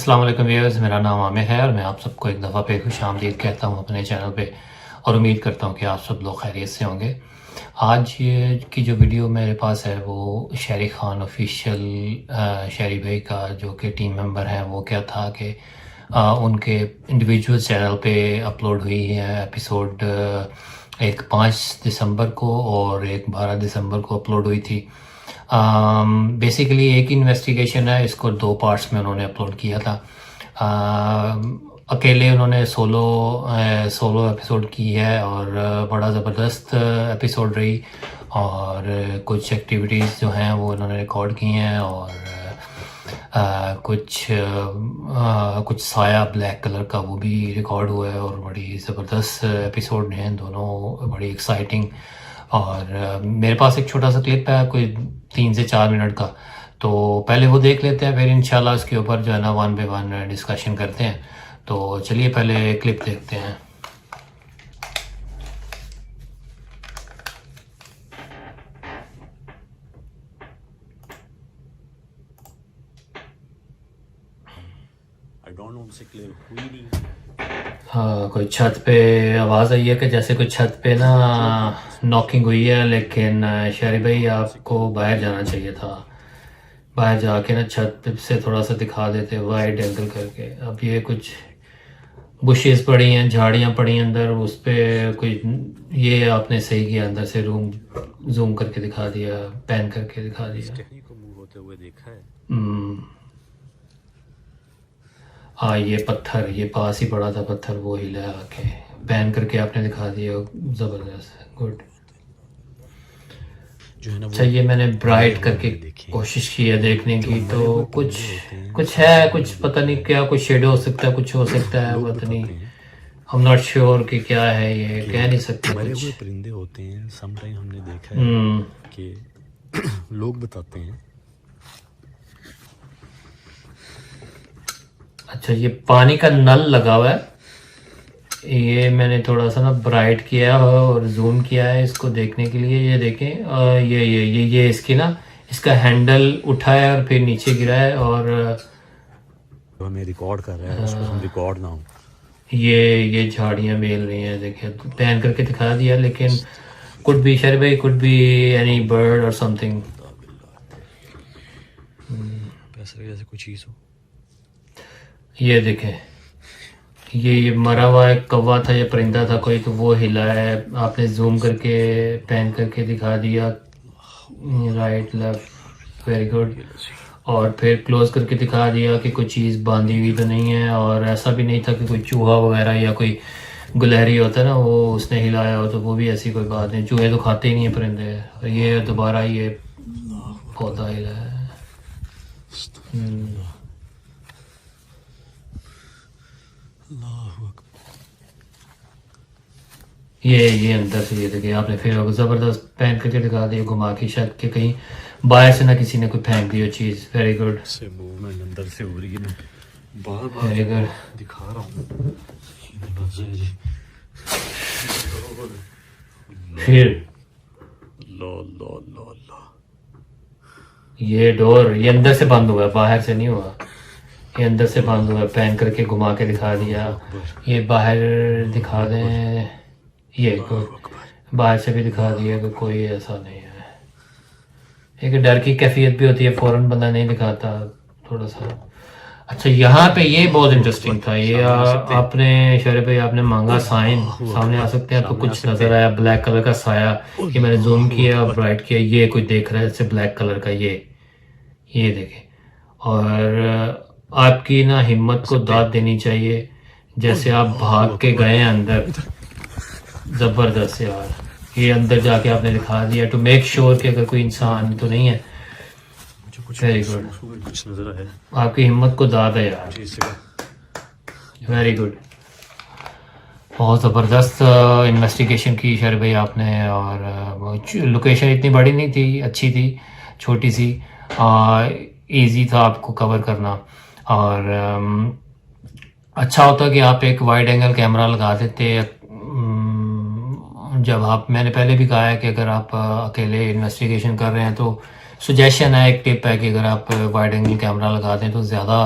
अस्सलाम वालेकुम व्यूअर्स, मेरा नाम आमिर है और मैं आप सबको एक दफ़ा फिर खुशामदीद कहता हूँ अपने चैनल पे और उम्मीद करता हूँ कि आप सब लोग खैरियत से होंगे। आज ये की जो वीडियो मेरे पास है वो शहरी खान ऑफिशियल शहरी भाई का जो कि टीम मेंबर हैं वो क्या था कि उनके इंडिविजुअल चैनल पे अपलोड हुई है एपिसोड एक 5 दिसंबर को और एक 12 दिसंबर को अपलोड हुई थी। बेसिकली एक इन्वेस्टिगेशन है, इसको 2 पार्ट्स में उन्होंने अपलोड किया था। अकेले उन्होंने सोलो एपिसोड की है और बड़ा ज़बरदस्त एपिसोड रही और कुछ एक्टिविटीज़ जो हैं वो उन्होंने रिकॉर्ड की हैं और कुछ साया ब्लैक कलर का वो भी रिकॉर्ड हुआ है और बड़ी ज़बरदस्त एपिसोड हैं दोनों, बड़ी एक्साइटिंग। और मेरे पास एक छोटा सा क्लिप है कोई 3 से 4 मिनट का, तो पहले वो देख लेते हैं, फिर इंशाल्लाह इसके ऊपर जो है ना 1 बाय 1 डिस्कशन करते हैं। तो चलिए पहले क्लिप देखते हैं। हाँ, कोई छत पे आवाज़ आई है कि जैसे कोई छत पे ना नॉकिंग हुई है, लेकिन शहरी भाई आपको बाहर जाना चाहिए था। बाहर जाके ना छत से थोड़ा सा दिखा देते वाइड एंगल करके। अब ये कुछ बुशेस पड़ी हैं, झाड़ियाँ पड़ी हैं अंदर, उस पर कोई ये आपने सही किया, अंदर से रूम जूम करके दिखा दिया, पैन करके दिखा दिया। हाँ, ये पत्थर, ये पास ही पड़ा था पत्थर, वो हिला आके पैन करके आपने दिखा दिया, ज़बरदस्त, गुड। अच्छा, ये मैंने ब्राइट करके कोशिश की है देखने की, तो कुछ है, कुछ पता नहीं क्या, कुछ शेडो हो सकता है, कुछ हो सकता है, पता नहीं, हम नॉट श्योर कि क्या है, ये कह नहीं सकते। मरे हुए परिंदे होते हैं, समटाइम हमने देखा है कि लोग बताते हैं। अच्छा, ये पानी का नल लगा हुआ है, ये मैंने थोड़ा सा ना ब्राइट किया है और जूम किया है इसको देखने के लिए। ये देखें, ये इसकी ना, इसका हैंडल उठा है और फिर नीचे गिरा है और हमें रिकॉर्ड कर रहा है, उसको हम रिकॉर्ड ना हो। ये झाड़ियाँ मेल रही हैं, देखिए पैन करके दिखा दिया, लेकिन कुड बी शरी भाई, कुड बी एनी बर्ड और समथिंग, जैसे कोई चीज़ हो। ये देखें, ये मरा हुआ एक कौवा था या परिंदा था कोई, तो वो हिला है, आपने जूम करके पैन करके दिखा दिया, राइट लेफ्ट, वेरी गुड। और फिर क्लोज करके दिखा दिया कि कोई चीज़ बांधी हुई तो नहीं है, और ऐसा भी नहीं था कि कोई चूहा वगैरह या कोई गुलहरी होता है ना वो उसने हिलाया हो, तो वो भी ऐसी कोई बात नहीं, चूहे तो खाते ही नहीं है परिंदे। ये दोबारा ये पौधा हिला है। ये अंदर से, ये देखिए आपने फिर ज़बरदस्त पैन करके दिखा दिया घुमा के, शायद कि कहीं बाहर से ना किसी ने कोई फेंक दी हो चीज़। वेरी गुड, से मूवमेंट अंदर से हो रही है, बार-बार वेरी गुड, दिखा रहा हूँ। फिर लो लो लो लो, ये डोर ये अंदर से बंद हुआ है, बाहर से नहीं हुआ, ये अंदर से बंद हुआ है, पैन करके घुमा के दिखा दिया। ये बाहर दिखा दें, ये बाहर से भी दिखा दिया कि कोई ऐसा नहीं है। एक डर की कैफियत भी होती है, फौरन बंदा नहीं दिखाता, थोड़ा सा। अच्छा, यहाँ पे ये बहुत इंटरेस्टिंग था, ये आपने शरीफ भाई आपने मांगा साइन, सामने आ सकते हैं, आपको कुछ नजर आया ब्लैक कलर का साया, ये मैंने जूम किया और ब्राइट किया, ये कोई देख रहा है इससे ब्लैक कलर का, ये देखें। और आपकी ना हिम्मत को दाद देनी चाहिए, जैसे आप भाग के गए हैं अंदर, ज़बरदस्त यार, ये अंदर जाके आपने दिखा दिया टू मेक श्योर कि अगर कोई इंसान तो नहीं है। वेरी गुड, कुछ नजर आया, आपकी हिम्मत को दाद है यार, वेरी गुड, बहुत ज़बरदस्त इन्वेस्टिगेशन की शर भाई आपने। और लोकेशन इतनी बड़ी नहीं थी, अच्छी थी, छोटी सी, इजी था आपको कवर करना। और अच्छा होता कि आप एक वाइड एंगल कैमरा लगा देते, जब आप, मैंने पहले भी कहा है कि अगर आप अकेले इन्वेस्टिगेशन कर रहे हैं तो सजेशन है, एक टिप है कि अगर आप वाइड एंगल कैमरा लगा दें तो ज़्यादा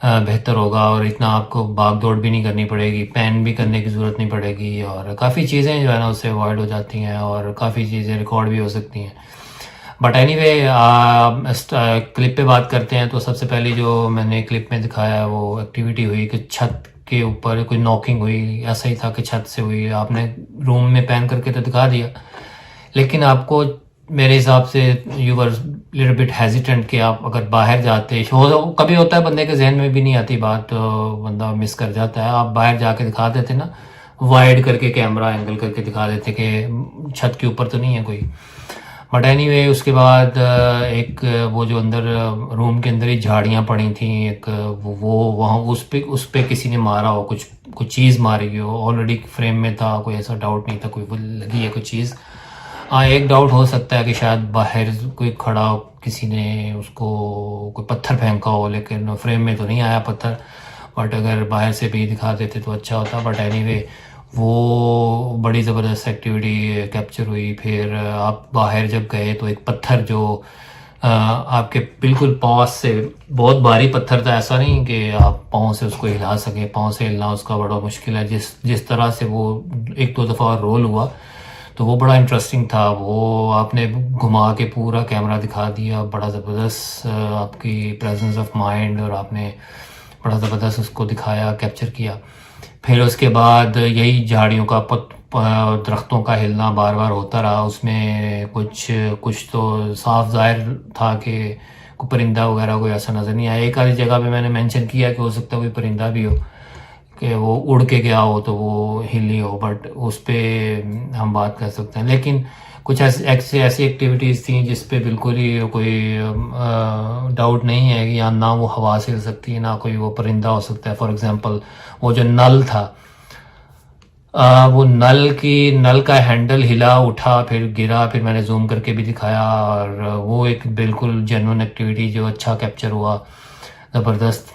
बेहतर होगा और इतना आपको भाग दौड़ भी नहीं करनी पड़ेगी, पैन भी करने की ज़रूरत नहीं पड़ेगी और काफ़ी चीज़ें जो है ना उससे अवॉइड हो जाती हैं और काफ़ी चीज़ें रिकॉर्ड भी हो सकती हैं। बट एनीवे क्लिप पे बात करते हैं। तो सबसे पहले जो मैंने क्लिप में दिखाया वो एक्टिविटी हुई कि छत के ऊपर कोई नॉकिंग हुई, ऐसा ही था कि छत से हुई। आपने रूम में पैन करके तो दिखा दिया, लेकिन आपको मेरे हिसाब से you were little bit hesitant कि आप अगर बाहर जाते कभी होता है बंदे के जहन में भी नहीं आती बात, तो बंदा मिस कर जाता है। आप बाहर जाके दिखा देते ना, वाइड करके कैमरा एंगल करके दिखा देते कि छत के ऊपर तो नहीं है कोई। बट एनीवे उसके बाद एक वो जो अंदर रूम के अंदर ही झाड़ियाँ पड़ी थी, एक वो वहाँ उस पे किसी ने मारा हो, कुछ चीज़ मारी हो। ऑलरेडी फ्रेम में था, कोई ऐसा डाउट नहीं था कोई वो लगी है कोई चीज़। हाँ, एक डाउट हो सकता है कि शायद बाहर कोई खड़ा किसी ने उसको कोई पत्थर फेंका हो, लेकिन फ्रेम में तो नहीं आया पत्थर। बट अगर बाहर से भी दिखा देते तो अच्छा होता। बट एनीवे वो बड़ी ज़बरदस्त एक्टिविटी कैप्चर हुई। फिर आप बाहर जब गए तो एक पत्थर जो आपके बिल्कुल पास से, बहुत भारी पत्थर था, ऐसा नहीं कि आप पाँव से उसको हिला सकें। पाँव से हिलना उसका बड़ा मुश्किल है। जिस तरह से वो एक दो दफ़ा रोल हुआ तो वो बड़ा इंटरेस्टिंग था। वो आपने घुमा के पूरा कैमरा दिखा दिया, बड़ा ज़बरदस्त आपकी प्रेजेंस ऑफ माइंड, और आपने बड़ा ज़बरदस्त उसको दिखाया, कैप्चर किया। फिर उसके बाद यही झाड़ियों का दरख्तों का हिलना बार बार होता रहा। उसमें कुछ तो साफ जाहिर था कि कोई परिंदा वगैरह कोई ऐसा नज़र नहीं आया। एक आधी जगह पे मैंने मेंशन किया कि हो सकता है कोई परिंदा भी हो कि वो उड़ के गया हो तो वो हिली हो, बट उस पर हम बात कर सकते हैं। लेकिन कुछ ऐसी एक्टिविटीज़ थी जिस पे बिल्कुल ही कोई डाउट नहीं है कि यहाँ ना वो हवा से हिल सकती है, ना कोई वो परिंदा हो सकता है। फॉर एग्जांपल वो जो नल था, वो नल का हैंडल हिला, उठा, फिर गिरा, फिर मैंने जूम करके भी दिखाया। और वो एक बिल्कुल जेन्युइन एक्टिविटी जो अच्छा कैप्चर हुआ, ज़बरदस्त।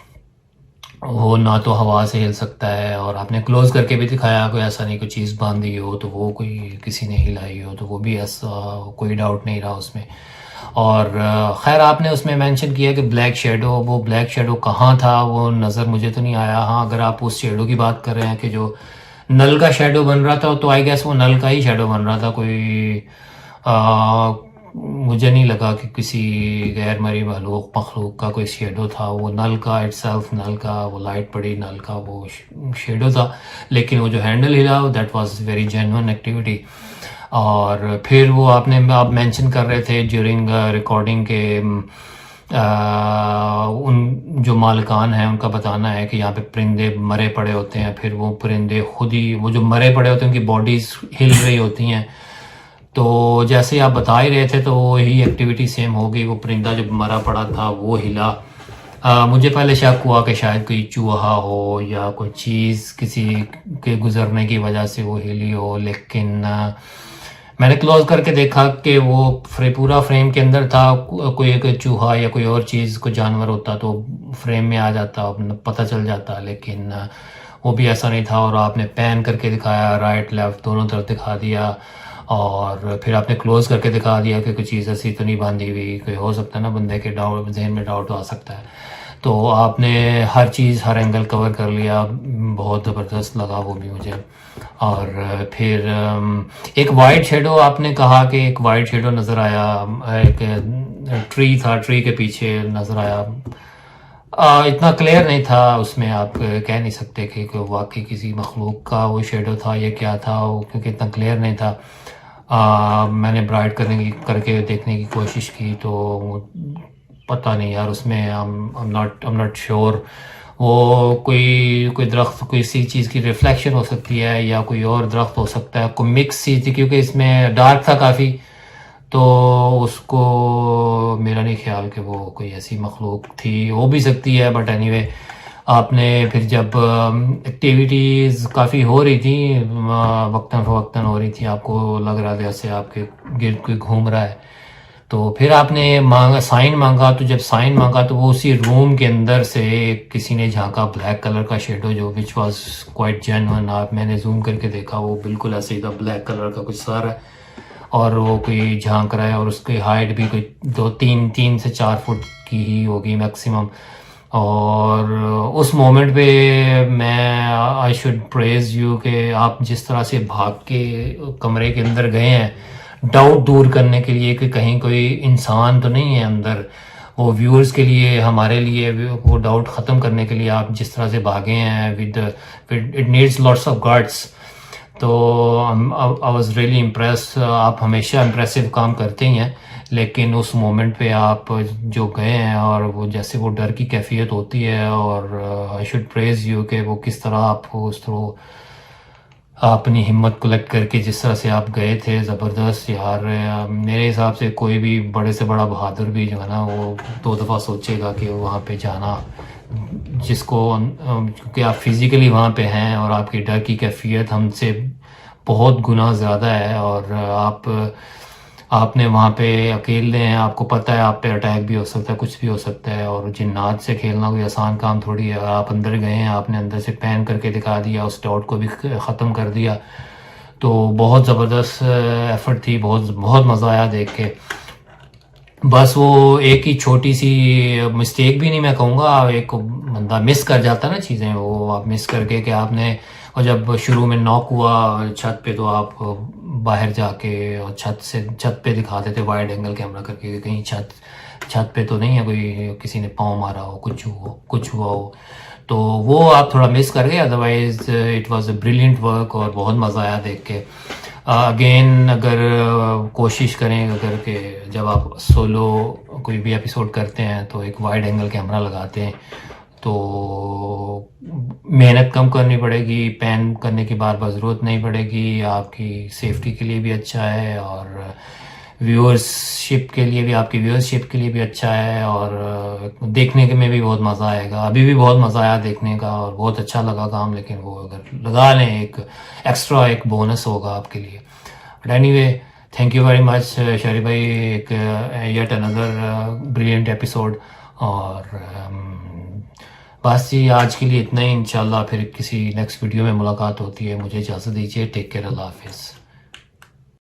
वो ना तो हवा से हिल सकता है, और आपने क्लोज करके भी दिखाया, कोई ऐसा नहीं कोई चीज़ बांधी हो तो वो कोई किसी ने हिलाई हो तो वो भी ऐसा कोई डाउट नहीं रहा उसमें। और खैर आपने उसमें मेंशन किया कि ब्लैक शेडो, वो ब्लैक शेडो कहाँ था वो नज़र मुझे तो नहीं आया। हाँ, अगर आप उस शेडो की बात कर रहे हैं कि जो नल का शेडो बन रहा था, तो आई गेस वो नल का ही शेडो बन रहा था। कोई मुझे नहीं लगा कि किसी गैर मरी मखलूक का कोई शेडो था। वो नल का इटसेल्फ, नल का वो लाइट पड़ी, नल का वो शेडो था। लेकिन वो जो हैंडल हिला, that was very genuine activity. और फिर वो आप मेंशन कर रहे थे ड्यूरिंग रिकॉर्डिंग के उन जो मालिकान हैं उनका बताना है कि यहाँ पे परिंदे मरे पड़े होते हैं। फिर वो परिंदे खुद ही, वो जो मरे पड़े होते हैं उनकी बॉडीज़ हिल रही होती हैं। तो जैसे आप बता ही रहे थे तो वही एक्टिविटी सेम हो गई। वो परिंदा जब मरा पड़ा था वो हिला। मुझे पहले शक हुआ कि शायद कोई चूहा हो या कोई चीज़ किसी के गुजरने की वजह से वो हिली हो, लेकिन मैंने क्लोज करके देखा कि वो पूरा फ्रेम के अंदर था। कोई एक चूहा या कोई और चीज़, कोई जानवर होता तो फ्रेम में आ जाता, पता चल जाता, लेकिन वो भी ऐसा नहीं था। और आपने पैन करके दिखाया, राइट लेफ्ट दोनों तरफ दिखा दिया, और फिर आपने क्लोज करके दिखा दिया कि कोई चीज़ ऐसी तो नहीं बांधी हुई। कोई हो सकता है ना, बंदे के जहन में डाउट आ सकता है। तो आपने हर चीज़, हर एंगल कवर कर लिया, बहुत ज़बरदस्त लगा वो भी मुझे। और फिर एक वाइट शेडो, आपने कहा कि एक वाइट शेडो नज़र आया, एक ट्री था, ट्री के पीछे नज़र आया। इतना क्लियर नहीं था उसमें, आप कह नहीं सकते कि वाकई किसी मखलूक का वो शेडो था या क्या था, क्योंकि इतना क्लियर नहीं था। मैंने ब्राइट करके देखने की कोशिश की तो पता नहीं यार, उसमें I'm not श्योर वो कोई दरख्त, कोई सी चीज़ की रिफ्लेक्शन हो सकती है या कोई और दरख्त हो सकता है, कोई मिक्स चीज़ थी, क्योंकि इसमें डार्क था काफ़ी। तो उसको मेरा नहीं ख्याल कि वो कोई ऐसी मखलूक थी, हो भी सकती है। बट एनीवे आपने फिर जब एक्टिविटीज़ काफ़ी हो रही थी, वक्तन फ़वक्तन हो रही थी, आपको लग रहा था जैसे आपके गिर्द कोई घूम रहा है, तो फिर आपने साइन मांगा। तो जब साइन मांगा तो वो उसी रूम के अंदर से किसी ने झांका, ब्लैक कलर का शेडो जो विच वाज क्वाइट जेन्युइन। मैंने जूम करके देखा, वो बिल्कुल ऐसे ही था, ब्लैक कलर का कुछ सर है और वो कोई झांक रहा है, और उसकी हाइट भी कोई 3 से 4 फुट की ही होगी मैक्सिमम। और उस मोमेंट पे मैं आई शुड प्रेज यू कि आप जिस तरह से भाग के कमरे के अंदर गए हैं डाउट दूर करने के लिए कि कहीं कोई इंसान तो नहीं है अंदर, वो व्यूअर्स के लिए, हमारे लिए वो डाउट ख़त्म करने के लिए आप जिस तरह से भागे हैं with it needs lots of guards. तो आई वाज रियली इम्प्रेस। आप हमेशा इम्प्रेसिव काम करते ही हैं, लेकिन उस मोमेंट पे आप जो गए हैं और वो जैसे वो डर की कैफियत होती है, और आई शुड प्रेज यू कि वो किस तरह आपको उस तरह अपनी हिम्मत कलेक्ट करके जिस तरह से आप गए थे, ज़बरदस्त यार। मेरे हिसाब से कोई भी बड़े से बड़ा बहादुर भी जो है ना वो 2 दफ़ा सोचेगा कि वहाँ पे जाना, जिसको क्योंकि आप फिज़िकली वहाँ पे हैं और आपकी डर की कैफियत हमसे बहुत गुना ज़्यादा है, और आपने वहाँ पे अकेले हैं, आपको पता है आप पे अटैक भी हो सकता है, कुछ भी हो सकता है, और जिन्नात से खेलना कोई आसान काम थोड़ी है। आप अंदर गए हैं, आपने अंदर से पैन करके दिखा दिया, उस डाउट को भी ख़त्म कर दिया, तो बहुत ज़बरदस्त एफ़र्ट थी, बहुत बहुत मज़ा आया देख के। बस वो एक ही छोटी सी मिस्टेक भी नहीं मैं कहूँगा, एक बंदा मिस कर जाता है ना चीज़ें, वो आप मिस करके कि आपने, और जब शुरू में नॉक हुआ छत पे तो आप बाहर जाके और छत पे दिखाते थे वाइड एंगल कैमरा करके कहीं छत पे तो नहीं है कोई, किसी ने पाँव मारा हो, कुछ हुआ हो, तो वो आप थोड़ा मिस कर गए। Otherwise it was a brilliant work और बहुत मज़ा आया देख के। अगेन अगर कोशिश करें अगर कि जब आप सोलो कोई भी एपिसोड करते हैं तो एक वाइड एंगल कैमरा लगाते हैं तो मेहनत कम करनी पड़ेगी, पैन करने की बार बार ज़रूरत नहीं पड़ेगी, आपकी सेफ्टी के लिए भी अच्छा है, और व्यूअरशिप के लिए भी, आपकी व्यूअरशिप के लिए भी अच्छा है, और देखने के में भी बहुत मज़ा आएगा। अभी भी बहुत मज़ा आया देखने का और बहुत अच्छा लगा काम, लेकिन वो अगर लगा लें एक एक्स्ट्रा एक बोनस होगा आपके लिए। But anyway, thank you very much शरी भाई, एक येट अनदर ब्रिलियंट एपिसोड। और बस जी आज के लिए इतना ही, इंशाल्लाह फिर किसी नेक्स्ट वीडियो में मुलाकात होती है। मुझे इजाज़त दीजिए, टेक केयर, अल्लाह हाफिज़।